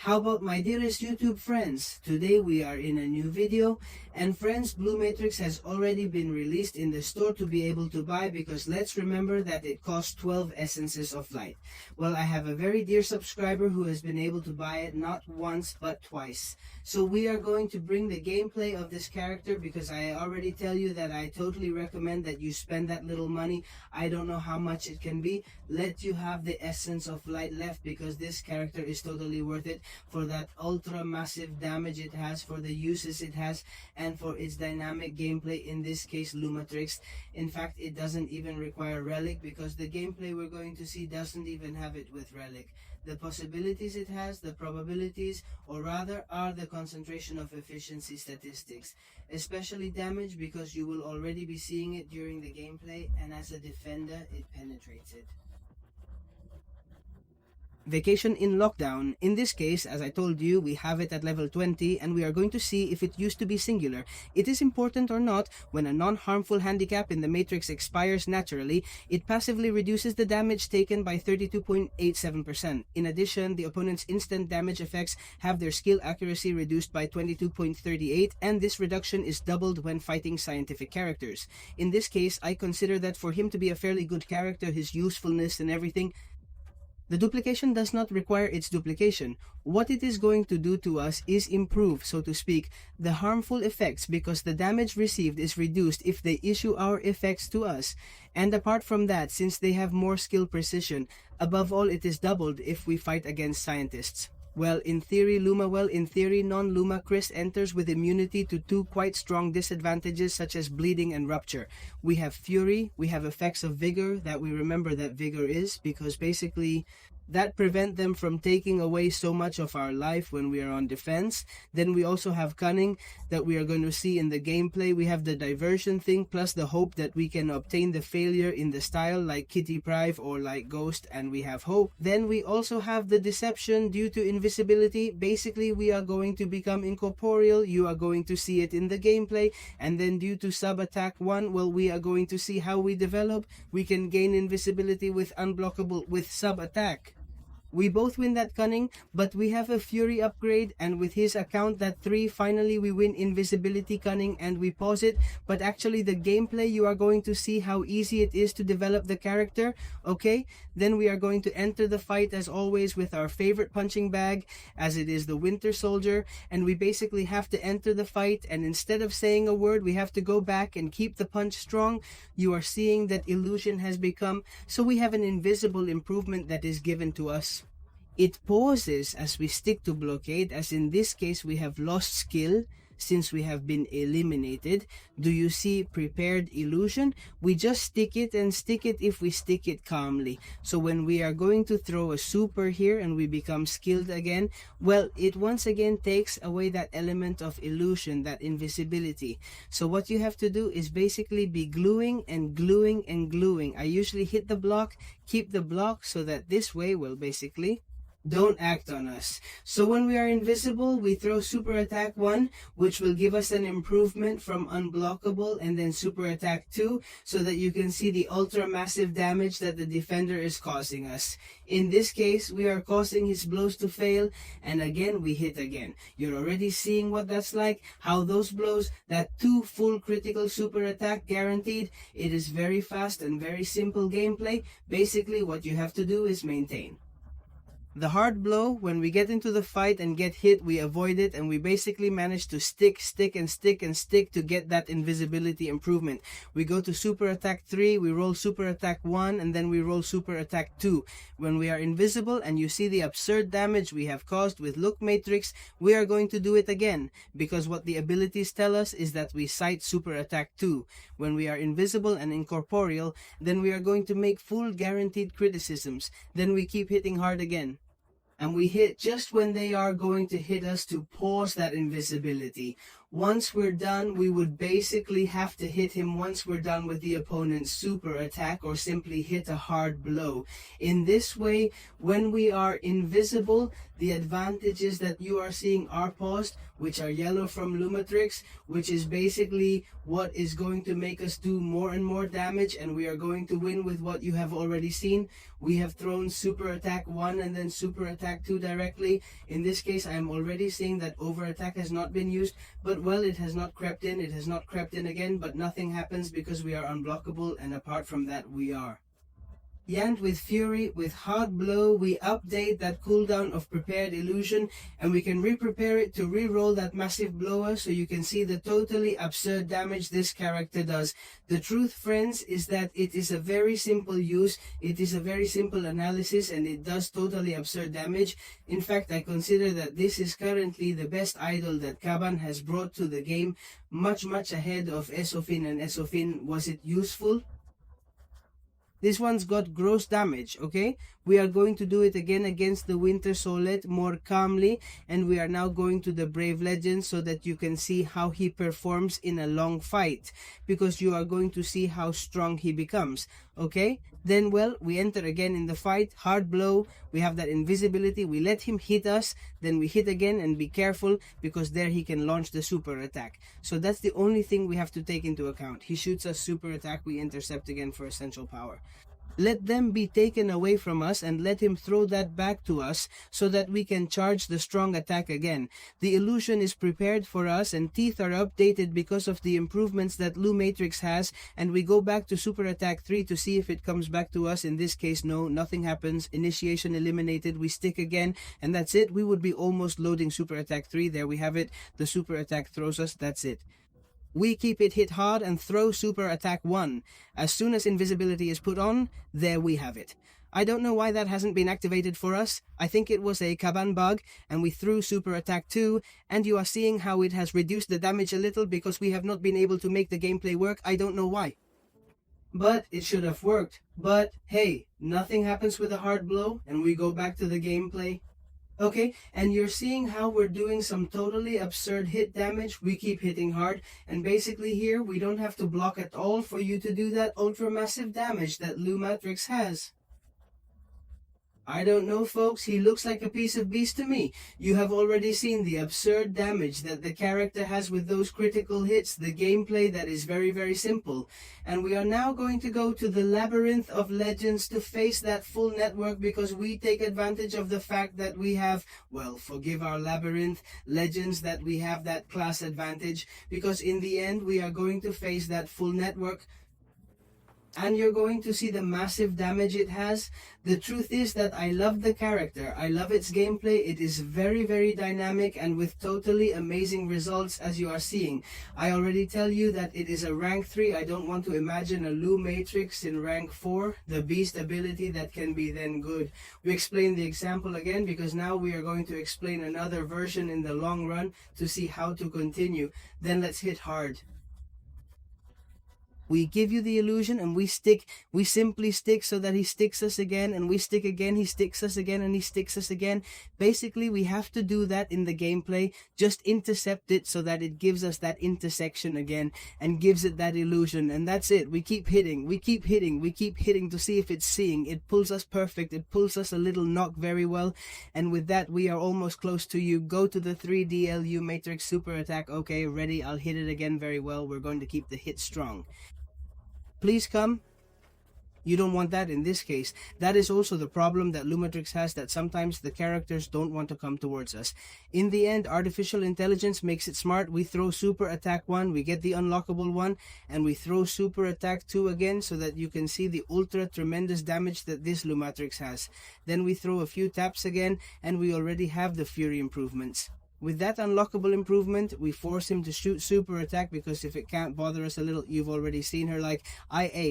How about my dearest YouTube friends? Today we are in a new video, and friends, LUMATRIX has already been released in the store to be able to buy, because let's remember that it costs 12 essences of light. Well, I have a very dear subscriber who has been able to buy it not once but twice. So we are going to bring the gameplay of this character, because I already tell you that I totally recommend that you spend that little money. I don't know how much it can be. Let you have the essence of light left, because this character is totally worth it for that ultra massive damage it has, for the uses it has, and for its dynamic gameplay, in this case LUMATRIX. In fact, it doesn't even require relic, because the gameplay we're going to see doesn't even have it with relic. The possibilities it has, the probabilities, or rather are the concentration of efficiency statistics, especially damage, because you will already be seeing it during the gameplay, and as a defender it penetrates it. Vacation in Lockdown. In this case, as I told you, we have it at level 20, and we are going to see if it used to be singular. It is important or not. When a non-harmful handicap in the matrix expires naturally, it passively reduces the damage taken by 32.87%. In addition, the opponent's instant damage effects have their skill accuracy reduced by 22.38, and this reduction is doubled when fighting scientific characters. In this case, I consider that for him to be a fairly good character, his usefulness and everything, the duplication does not require its duplication. What it is going to do to us is improve, so to speak, the harmful effects, because the damage received is reduced if they issue our effects to us. And apart from that, since they have more skill precision, above all it is doubled if we fight against scientists. Well, in theory, non-Luma Chris enters with immunity to two quite strong disadvantages, such as bleeding and rupture. We have Fury, we have effects of Vigor, that we remember that Vigor is, because basically that prevent them from taking away so much of our life when we are on defense. Then we also have Cunning, that we are going to see in the gameplay. We have the diversion thing, plus the hope that we can obtain the failure in the style like Kitty Pryde or like Ghost, and we have hope. Then we also have the deception due to invisibility. Basically, we are going to become incorporeal. You are going to see it in the gameplay. And then due to sub attack 1, well, we are going to see how we develop. We can gain invisibility with unblockable with sub attack. We both win that Cunning, but we have a Fury upgrade, and with his account that 3, finally we win Invisibility Cunning and we pause it. But actually the gameplay, you are going to see how easy it is to develop the character, okay? Then we are going to enter the fight as always with our favorite punching bag, as it is the Winter Soldier, and we basically have to enter the fight, and instead of saying a word, we have to go back and keep the punch strong. You are seeing that illusion has become, so we have an invisible improvement that is given to us. It pauses as we stick to blockade, as in this case we have lost skill since we have been eliminated. Do you see prepared illusion? We just stick it and stick it if we stick it calmly. So when we are going to throw a super here and we become skilled again, well, it once again takes away that element of illusion, that invisibility. So what you have to do is basically be gluing and gluing and gluing. I usually hit the block, keep the block, so that this way, well, basically don't act on us. So when we are invisible, we throw super attack 1, which will give us an improvement from unblockable, and then super attack 2, so that you can see the ultra massive damage that the defender is causing us. In this case, we are causing his blows to fail, and again we hit again. You're already seeing what that's like, how those blows, that 2 full critical super attack guaranteed. It is very fast and very simple gameplay. Basically what you have to do is maintain. The hard blow, when we get into the fight and get hit, we avoid it, and we basically manage to stick to get that invisibility improvement. We go to super attack 3, we roll super attack 1, and then we roll super attack 2. When we are invisible and you see the absurd damage we have caused with LUMATRIX, we are going to do it again, because what the abilities tell us is that we cite super attack 2. When we are invisible and incorporeal, then we are going to make full guaranteed criticisms. Then we keep hitting hard again. And we hit just when they are going to hit us to pause that invisibility. Once we're done, we would basically have to hit him once we're done with the opponent's super attack, or simply hit a hard blow. In this way, when we are invisible, the advantages that you are seeing are paused, which are yellow from LUMATRIX, which is basically what is going to make us do more and more damage, and we are going to win with what you have already seen. We have thrown super attack 1 and then super attack 2 directly. In this case, I am already seeing that over attack has not been used, but well, it has not crept in, it has not crept in again, but nothing happens because we are unblockable, and apart from that, we are. And with Fury, with Hard Blow, we update that cooldown of Prepared Illusion, and we can re-prepare it to re-roll that massive blower, so you can see the totally absurd damage this character does. The truth, friends, is that it is a very simple use, it is a very simple analysis, and it does totally absurd damage. In fact, I consider that this is currently the best idol that Kaban has brought to the game, much ahead of Esofin and Esofin. Was it useful? This one's got gross damage, okay? We are going to do it again against the Winter Solet more calmly, and we are now going to the Brave Legend so that you can see how he performs in a long fight, because you are going to see how strong he becomes, okay? Then, well, we enter again in the fight, Hard Blow, we have that invisibility, we let him hit us, then we hit again, and be careful, because there he can launch the super attack. So that's the only thing we have to take into account. He shoots us super attack, we intercept again for essential power. Let them be taken away from us and let him throw that back to us so that we can charge the strong attack again. The illusion is prepared for us and teeth are updated because of the improvements that LUMATRIX has, and we go back to Super Attack 3 to see if it comes back to us. In this case, no, nothing happens. Initiation eliminated. We stick again, and that's it. We would be almost loading Super Attack 3. There we have it. The Super Attack throws us. That's it. We keep it hit hard and throw Super Attack 1. As soon as invisibility is put on, there we have it. I don't know why that hasn't been activated for us. I think it was a Kaban bug, and we threw Super Attack 2, and you are seeing how it has reduced the damage a little because we have not been able to make the gameplay work. I don't know why. But it should have worked. But hey, nothing happens with a hard blow, and we go back to the gameplay. Okay, and you're seeing how we're doing some totally absurd hit damage. We keep hitting hard, and basically here we don't have to block at all for you to do that ultra massive damage that LUMATRIX has. I don't know, folks, he looks like a piece of beast to me. You have already seen the absurd damage that the character has with those critical hits, the gameplay that is very simple. And we are now going to go to the Labyrinth of Legends to face that full network, because we take advantage of the fact that we have, well, forgive our Labyrinth Legends, that we have that class advantage, because in the end we are going to face that full network. And you're going to see the massive damage it has. The truth is that I love the character. I love its gameplay. It is very dynamic and with totally amazing results, as you are seeing. I already tell you that it is a rank 3. I don't want to imagine a LUMATRIX in rank 4. The beast ability that can be then good. We explain the example again because now we are going to explain another version in the long run to see how to continue. Then let's hit hard. We give you the illusion and we simply stick so that he sticks us again, and we stick again, he sticks us again, and he sticks us again. Basically, we have to do that in the gameplay. Just intercept it so that it gives us that intersection again and gives it that illusion, and that's it. We keep hitting, we keep hitting, we keep hitting to see if it's seeing. It pulls us perfect, it pulls us a little knock very well, and with that we are almost close to you. Go to the 3D LUMATRIX super attack. Okay, ready, I'll hit it again very well. We're going to keep the hit strong. Please come. You don't want that in this case. That is also the problem that LUMATRIX has, that sometimes the characters don't want to come towards us. In the end, artificial intelligence makes it smart. We throw Super Attack 1, we get the unlockable one, and we throw Super Attack 2 again so that you can see the ultra tremendous damage that this LUMATRIX has. Then we throw a few taps again, and we already have the Fury improvements. With that unlockable improvement, we force him to shoot Super Attack, because if it can't bother us a little, you've already seen her like,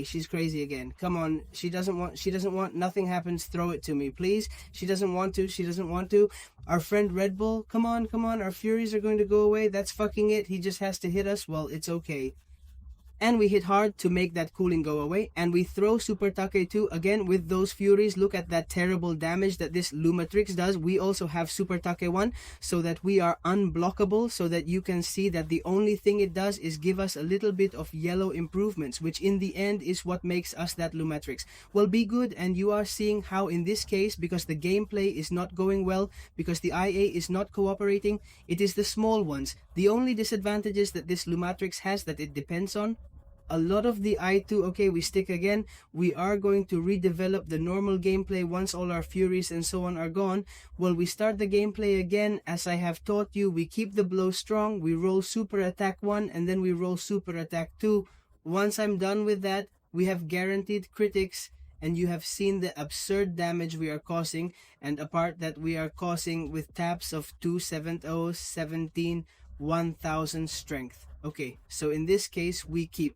she's crazy again. Come on, she doesn't want, nothing happens, throw it to me, please. She doesn't want to. Our friend Red Bull, come on, our Furies are going to go away, that's fucking it, he just has to hit us, well, it's okay. and we hit hard to make that cooling go away, and we throw Super Take 2 again with those Furies. Look at that terrible damage that this LUMATRIX does. We also have Super Take 1 so that we are unblockable, so that you can see that the only thing it does is give us a little bit of yellow improvements, which in the end is what makes us that LUMATRIX. Well, be good, and you are seeing how in this case, because the gameplay is not going well, because the IA is not cooperating, it is the small ones. The only disadvantages that this LUMATRIX has that it depends on, a lot of the I2, okay, we stick again. We are going to redevelop the normal gameplay once all our Furies and so on are gone. Well, we start the gameplay again. As I have taught you, we keep the blow strong. We roll Super Attack 1 and then we roll Super Attack 2. Once I'm done with that, we have guaranteed critics, and you have seen the absurd damage we are causing, and a part that we are causing with taps of 270, 17, 1000 strength. Okay, so in this case, we keep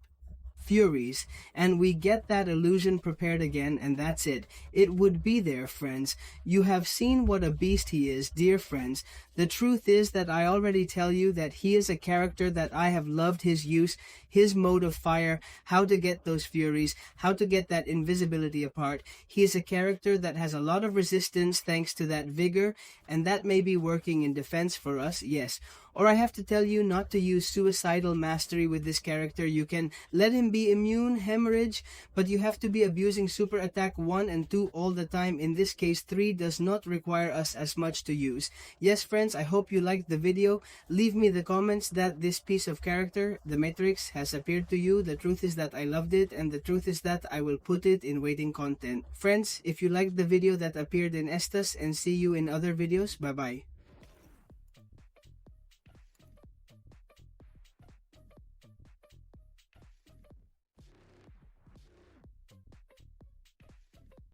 Furies, and we get that illusion prepared again, and that's it. It would be there, friends. You have seen what a beast he is, dear friends. The truth is that I already tell you that he is a character that I have loved his use, his mode of fire, how to get those Furies, how to get that invisibility apart. He is a character that has a lot of resistance thanks to that vigor, and that may be working in defense for us, yes. Or I have to tell you not to use suicidal mastery with this character. You can let him be immune, hemorrhage, but you have to be abusing Super Attack 1 and 2 all the time. In this case, 3 does not require us as much to use. Yes, friends, I hope you liked the video. Leave me the comments that this piece of character, the Matrix, has appeared to you. The truth is that I loved it, and the truth is that I will put it in waiting content. Friends, if you liked the video that appeared in Estas, and see you in other videos, bye-bye.